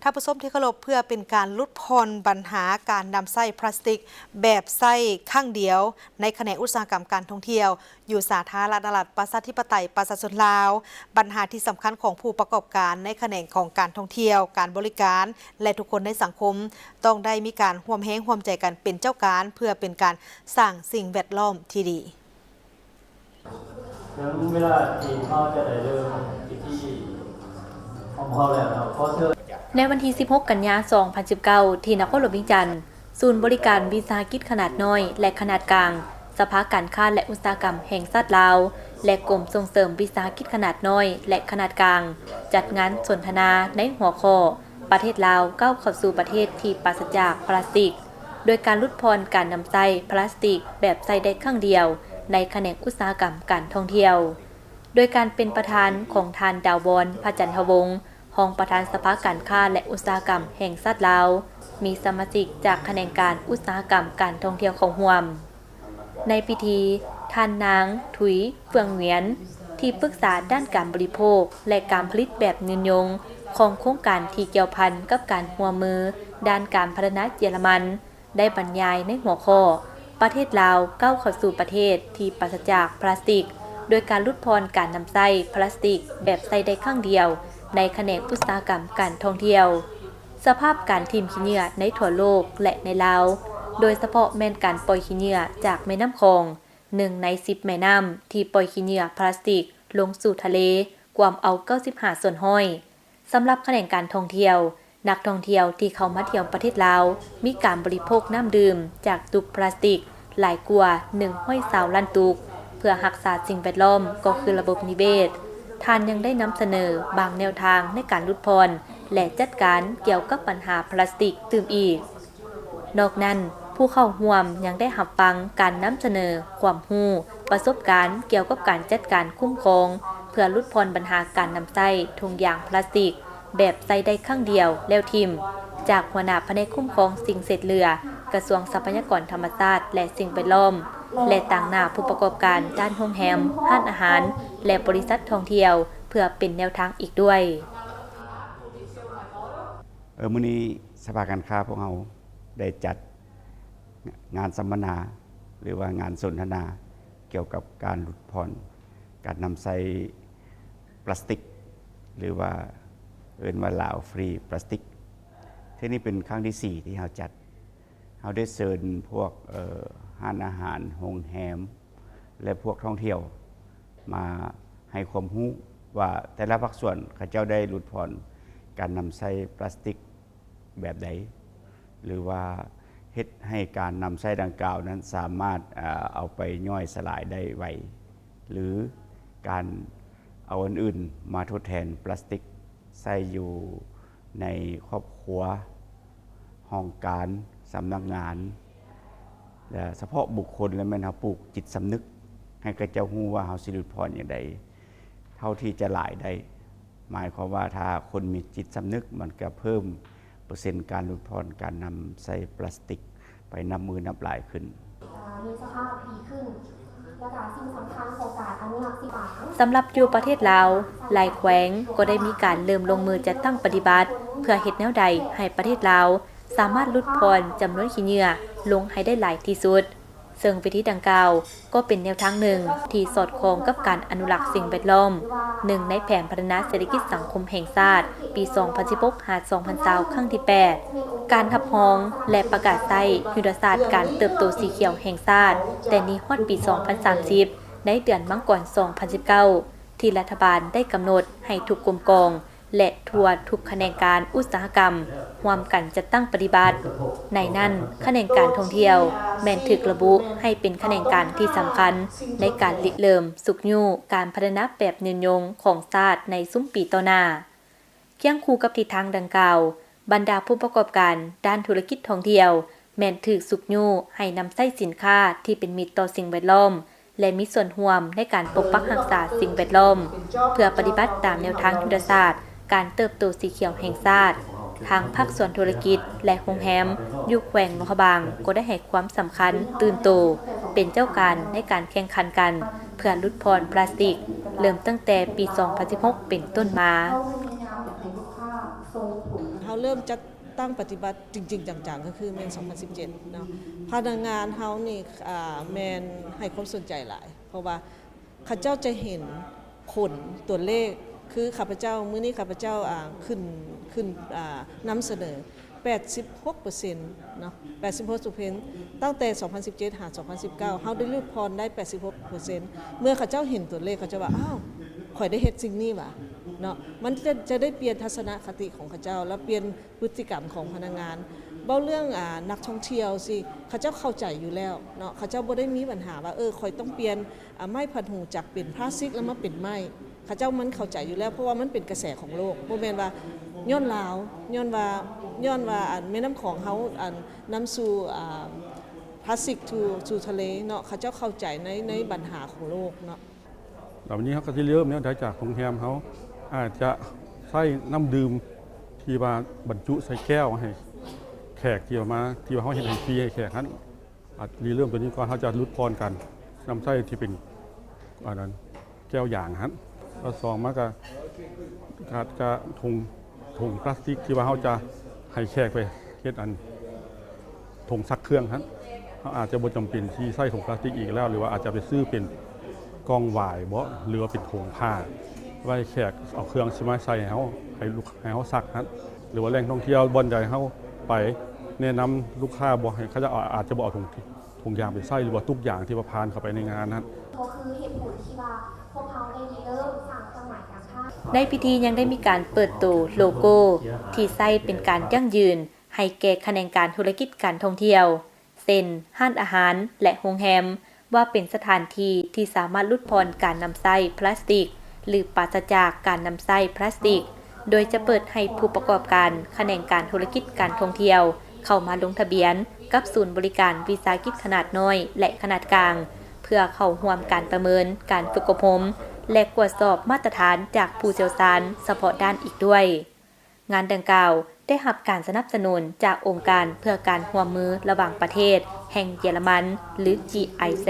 านผู้ชมที่เคารพเพื่อเป็นการลดพรปัญหาการนำไส้พลาสติกแบบไส้ข้างเดียวในแขนงอุตสาหกรรมการท่องเที่ยวอยู่สาธารณรัฐประชาธิปไตยประชาชนลาวปัญหาที่สำคัญของผู้ประกอบการในแขนงของการท่องเที่ยวการบริการและทุกคนในสังคมต้องได้มีการร่วมแรงร่วมใจกันเป็นเจ้าการเพื่อเป็นการสร้างสิ่งแวดล้อมที่ดีเวลาที่เขาจะได้เริ่มพิธีของเขาแล้วเราขอเชิญในวันที่ 16 กันยายน 2019 ที่นครหลวงวิจันทร์ศูนย์บริการวิสาหกิจขนาดน้อยและขนาดกลางสภาการค้าและอุตสาหกรรมแห่งชาติลาวและกรมส่งเสริมวิสาหกิจขนาดน้อยและขนาดกลางจัดงานสนทนาในหัวข้อประเทศลาวก้าวเข้าสู่ประเทศที่ปราศจากพลาสติกโดยการลดพรการนำไส้พลาสติกแบบใส่ได้ครั้งเดียวในแขนงอุตสาหกรรมการท่องเที่ยวโดยการเป็นประธานของทานดาวบอนพระจันทวงศ์รองประธานสภาการค้าและอุตสาหกรรมแห่งชาติลาวมีสมาชิกจากแขนงการอุตสาหกรรมการท่องเที่ยวของร่วมในพิธีท่านนางถุยเฟืองเหวียนที่ปรึกษาด้านการบริโภคและการผลิตแบบยืนยงของโครงการที่เกี่ยวพันกับการร่วมมือด้านการพัฒนาเยอรมันได้บรรยายในหัวข้อประเทศลาวก้าวเข้าสู่ประเทศที่ปราศจากพลาสติกโดยการลดพรการนำไส้พลาสติกแบบใส่ได้ครั้งเดียวในแขนงอุตสาหกรรมการท่องเที่ยวสภาพการทิ่มขี้เหงื่อในทั่วโลกและในลาวโดยเฉพาะแม่นการปล่อยขี้เหงื่อจากแม่น้ำคอง1 ใน 10แม่น้ำที่ปล่อยขี้เหงื่อพลาสติกลงสู่ทะเลกว่าเอา95ส่วนห้อยสำหรับแขนงการท่องเที่ยวนักท่องเที่ยวที่เข้ามาเที่ยวประเทศลาวมีการบริโภคน้ำดื่มจากตุกพลาสติกหลายกว่า120ล้านตุกเพื่อรักษาสิ่งแวดล้อมก็คือระบบนิเวศท่านยังได้นำเสนอบางแนวทางในการลดพรและจัดการเกี่ยวกับปัญหาพลาสติกตื่มอีกนอกนั้นผู้เข้าร่วมยังได้รับฟังการนำเสนอความรู้ประสบการณ์เกี่ยวกับการจัดการคุ้มครองเพื่อลดพรปัญหาการนำใช้ถุงยางพลาสติกแบบใส่ได้ครั้งเดียวแล้วทิ่มจากหัวหน้าแผนกคุ้มครองสิ่งเศษเหลือกระทรวงทรัพยากรธรรมชาติและสิ่งแวดล้อมและต่างหน้าผู้ประกอบการด้านโรงแรมร้านอาหารและบริษัทท่องเที่ยวเพื่อเป็นแนวทางอีกด้วยมื้อนี้สภาการค้าพวกเราได้จัดงานสัมมนาหรือว่างานสนทนาเกี่ยวกับการลดพรการนำใช้พลาสติกหรือว่าเอิ้นว่าลาวฟรีพลาสติกที่นี่เป็นครั้งที่4ที่เราจัดเราได้เชิญพวกร้านอาหารโรงแรมและพวกท่องเที่ยวมาให้ความรู้ว่าแต่ละภาคส่วนเขาเจ้าได้ลดพรการนำใช้พลาสติกแบบใดหรือว่าเฮ็ดให้การนำใช้ดังกล่าวนั้นสามารถเอาไปย่อยสลายได้ไวหรือการเอาอันอื่นมาทดแทนพลาสติกใส่อยู่ในครอบครัวห้องการสำนักงานและเฉพาะบุคคลและแม่นเฮาปลูกจิตสำนึกให้กระเจ้าฮู้ว่าเฮาสิลดพรอย่างใดเท่าที่จะหลายได้หมายความว่าถ้าคนมีจิตสำนึกมันก็เพิ่มเปอร์เซ็นต์การลดพรการนำใส่พลาสติกไปนับมือนับหลายขึ้นมีสภาพดีขึ้นและการสิ่งสำคัญของการอนุรักษ์สิ่งแวดล้อมสำหรับอยู่ประเทศลาวหลายแขวงก็ได้มีการเริ่มลงมือจัดตั้งปฏิบัติเพื่อเฮ็ดแนวใดให้ประเทศลาวสามารถลดพรจำนวนขี้เหงื่อลงให้ได้หลายที่สุดซึ่งวิธีดังกล่าวก็เป็นแนวทางหนึ่งที่สอดคล้องกับการอนุรักษ์สิ่งแวดล้อมหนึ่งในแผนพัฒนาเศรษฐกิจสังคมแห่งชาติปี 2016-2020 ครั้งที่ 8 การทับฮ้องและประกาศใช้ยุทธศาสตร์การเติบโตสีเขียวแห่งชาติแต่นี้ฮอดปี 2030 ในเดือนมังกร 2019 ที่รัฐบาลได้กำหนดให้ทุกกรมกองและทั่วทุกแขนงการอุตสาหกรรมร่วมกันจัดตั้งปฏิบัติในนั้นแขนงการท่องเที่ยวแม่นถูกระบุให้เป็นแขนงการที่สำคัญในการริเริ่มสุกยู่การพัฒนาแบบยืนยงของชาติในซุ้มปีต่อหน้าเคียงคู่กับทิศทางดังกล่าวบรรดาผู้ประกอบการด้านธุรกิจท่องเที่ยวแม่นถูกสุกยู่ให้นำใช้สินค้าที่เป็นมิตรต่อสิ่งแวดล้อมและมีส่วนร่วมในการปกปักรักษาสิ่งแวดล้อมเพื่อปฏิบัติตามแนวทางยุทธศาสตร์การเติบโตสีเขียวแห่งชาติทางภาคส่วนธุรกิจและโรงแรมยุคแขวงนครบาลก็ได้ให้ความสำคัญตื่นโตเป็นเจ้าการในการแข่งขันกันเพื่อลดพรพลาสติกเริ่มตั้งแต่ปี 2016 เป็นต้นมา เฮา เริ่มจัดตั้งปฏิบัติจริงๆจังๆก็คือแม่น2017เนาะพนักงานเฮานี่แม่นให้ความสนใจหลายเพราะว่าข้าเจ้าจะเห็นผลตัวเลขคือข้าพเจ้ามื้อนี้ข้าพเจ้าขึ้นนำเสนอ 86% เนาะ 86% ตั้งแต่ 2017 หา 2019เฮาได้รูดพรได้ 86% เมื่อข้าเจ้าเห็นตัวเลขเขาจะว่าอ้าวข่อยได้เฮ็ดสิ่งนี้ว่ะเนาะมันจะได้เปลี่ยนทัศนคติของข้าเจ้าแล้วเปลี่ยนพฤติกรรมของพนักงานเบ้าเรื่องนักท่องเที่ยวสิข้าเจ้าเข้าใจอยู่แล้วเนาะข้าเจ้าบ่ได้มีปัญหาว่าข่อยต้องเปลี่ยนไม้พันหูจากเป็นพลาสติกแล้วมาเป็นไม้ข้าเจ้ามันเข้าใจอยู่แล้วเพราะว่ามันเป็นกระแสของโลกบ่แม่นว่าย้อนลาวย้อนว่าแม่น้ำของเฮานำสู่พลาสติกสู่ทะเลเนาะข้าเจ้าเข้าใจในปัญหาของโลกเนาะแล้ววันนี้เขาก็ที่เริ่มเนี่ยได้จากโรงแรมเขาอาจจะใส่น้ำดื่มที่ว่าบรรจุใส่แก้วให้แขกที่มาที่ว่าเขาเห็นฟรีให้แขกนั้นอาจรีเริ่มตัวนี้ก่อนเขาจะรุดพรกันน้ำใส่ที่เป็นนั้นแก้วอย่างนั้นแล้วสองมาก็อาจจะถุงพลาสติกที่ว่าเขาจะให้แขกไปเฮ็ดอันถุงซักเครื่องนั้นเขาอาจจะบ่จำเป็นที่ใส่ถุงพลาสติกอีกแล้วหรือว่าอาจจะไปซื้อเป็นกองหวายบ่หรือว่าเป็นถุงผ้าไว้แขกเอาเครื่องใช่ไหมใส่ให้เขาซักนั้นหรือว่าแหล่งท่องเที่ยวบ่อนใหญ่เขาไปแนะนำลูกค้าบ่ให้เขาจะอาจจะบ่เอาถุงยางไปใส่หรือว่าทุกอย่างที่ว่าพานเข้าไปในงานนั้นก็คือเหตุผลที่ว่าพวกเขาได้เริ่มสร้างเครื่องหมายการค้าในพิธียังได้มีการเปิดตัวโลโก้ที่ใส่เป็นการยั่งยืนให้แก่แขนงการธุรกิจการท่องเที่ยวเช่นห้านอาหารและโรงแรมว่าเป็นสถานที่ที่สามารถลดพรการนำใช้พลาสติกหรือปราศจากการนำใช้พลาสติกโดยจะเปิดให้ผู้ประกอบการแขนงการธุรกิจการท่องเที่ยวเข้ามาลงทะเบียนกับศูนย์บริการวิสาหกิจขนาดน้อยและขนาดกลางเพื่อเข้าร่วมการประเมินการฝึกอบรมและตรวจสอบมาตรฐานจากผู้เชี่ยวชาญเฉพาะด้านอีกด้วยงานดังกล่าวได้รับการสนับสนุนจากองค์การเพื่อการร่วมมือระหว่างประเทศแห่งเยอรมันหรือ GIZ